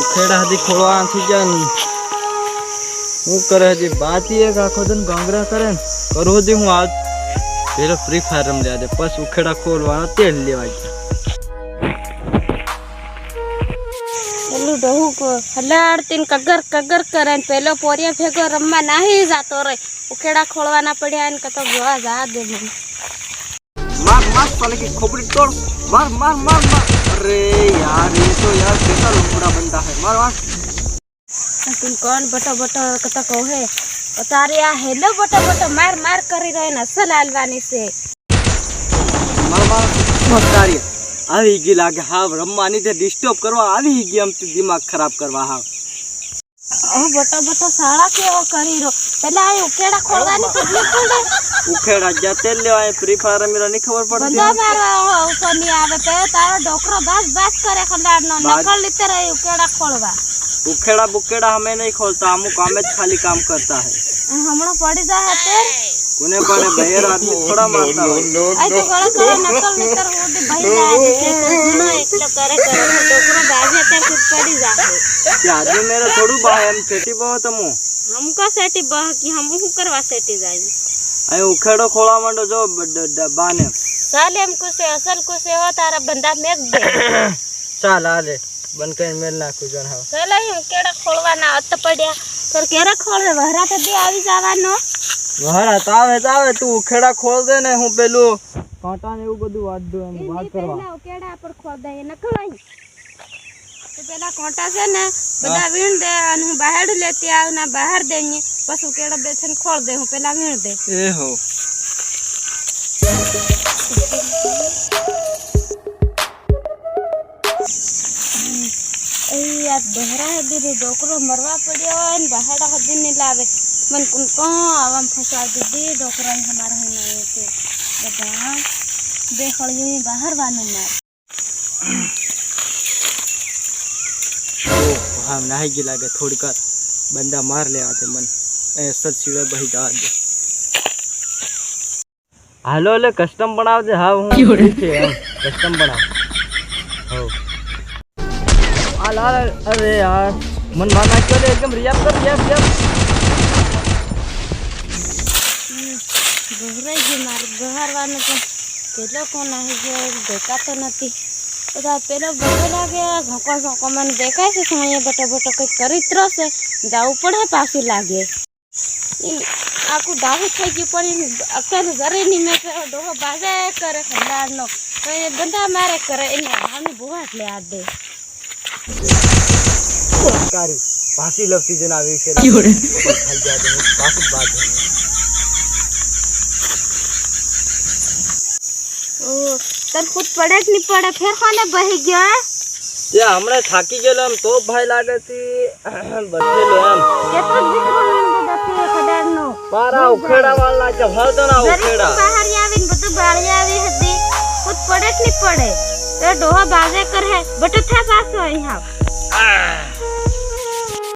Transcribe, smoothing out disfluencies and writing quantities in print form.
ઉખેડા હજી ખોળવા નથી જાની હું કરે હજી બાતી એક આખો દિન ગાંગરા કરે ને કરું હજી હું આજ પેલો ફ્રી ફાયર રમ લે બસ ઉખેડા ખોલવાનો તેલ લેવા પેલું ડહું હલાડતીને કગર કગર કરે ને પેલો પોરિયા ભેગો રમવા નાહી જાતો રે ઉખેડા ખોળવાના પડ્યા ને કતો જોવા જા દે મને मार मार साले की खोपड़ी तोड़ मार मार मार मार अरे यार ये तो यार कैसा लुपड़ा बंदा है मार मार तुम कौन बटो बटो कतो कहे तारे आ हेलो बटो बटो मार मार करी रहे न असल आलवानी से मार मार मस्तारी આવી ગઈ લાગે હા રમવાની તે ડિસ્ટર્બ કરવા આવી ગઈ આમ દિમાગ ખરાબ કરવા હા બટો બટો સાળા કેવો કરી રો પેલા આ ઉકેડા ખોળવાની કેટલી પડે ઉખેડા જાતે લેવાય ફ્રી ફાયર રમીરો ની ખબર પડતી બધા મારા ઉપર ની આવે પે તારો ડોકરો બાસ બાસ કરે ખંડાર નો નકળ લીતે રહે ઉકેડા ખોળવા ઉખેડા બુકેડા હમે નહીં खोलता हम काम में खाली काम करता है हमणो पड़ी जा हते कोने पड़े बहेर आदमी थोड़ा मारता है आई तो गड़ा गड़ा नकल लीतर ओदे बहिला से गुना एकलो करे डोकरो बाजे ते खुद पड़ी जा ये आदमी मेरे थोड़ू बाय हम सेटी बहुत हम हमका सेटी बह की हम हु करवा सेटी जाई आई उखेड़ो खोला मंडो जो बाने साले हमको से असल को से हो तारा बंदा मेक दे चाल आ ले बन के मेल ना कुछ जन हा चला हम केड़ा खोलवाना अत पड्या तर केरा खोले वहरा ते दे आवी जाવાનો वहरा तावे तू उखेड़ा खोल दे ने હું પેલું કાંટા ને એવું બધું વાડ દો એમ વાત કરવા પેલા ઉકેડા પર ખોલ દે ન કવાઈ તો પેલા કાંટા છે ને બધા વીણ દે અને હું બહાર લેતી આવ ના બહાર દેની પછી ઉકેડા બેઠન ખોલ દે હું પેલા વીણ દે એ હો या बहरा हदी डोकरो मरवा पड़ियो न बहाड़ा हदी नहीं लावे मन कुन को आवाम फसा दीदी डोकरा हमारा है नहीं थे बड़ा देखलिए बाहर वानु मार हम नहीं गिला के थोड़ी कर बंदा मार ले आते मन ऐसा सीढ़े बही जा दे हेलो ले कस्टम बनाव दे हां हूं कस्टम बनाव हो आला अरे यार मन मारना क्यों ले एकदम रियाब कर रियाब बहरा जी मार बहार वानु तो केलो कोन आहे जे देखा तो नती तो पेलो बटो लागे घको घको मन देखाय से समय बटो बटो कई करित रसे जाऊ पड़े पासू लागे आकू डाहू થઈ ગઈ પણ અકર ઘરે ની મે ડોહો બાજે કરે ખંડાર નો તો એ બંદા મારે કરે એને હામી બુહાટ લે આ દે कारी फांसी लगती जनाबी के खाई जा दे फांसी बात है ओ तन खुद पड़े कि नहीं पड़े फिर खाने बही गया ये हमने थाकी गेलो हम तो भाई लागती बच्चे ले हम केतना दिखरो में दती खडार नो पारा उखेड़ा वाला के भर देना उखेड़ा बाहर आवीन बतो बाड़ी आवी हदी खुद पड़े कि नहीं पड़े तो डोहा बाजे कर है बटो था पास हो यहां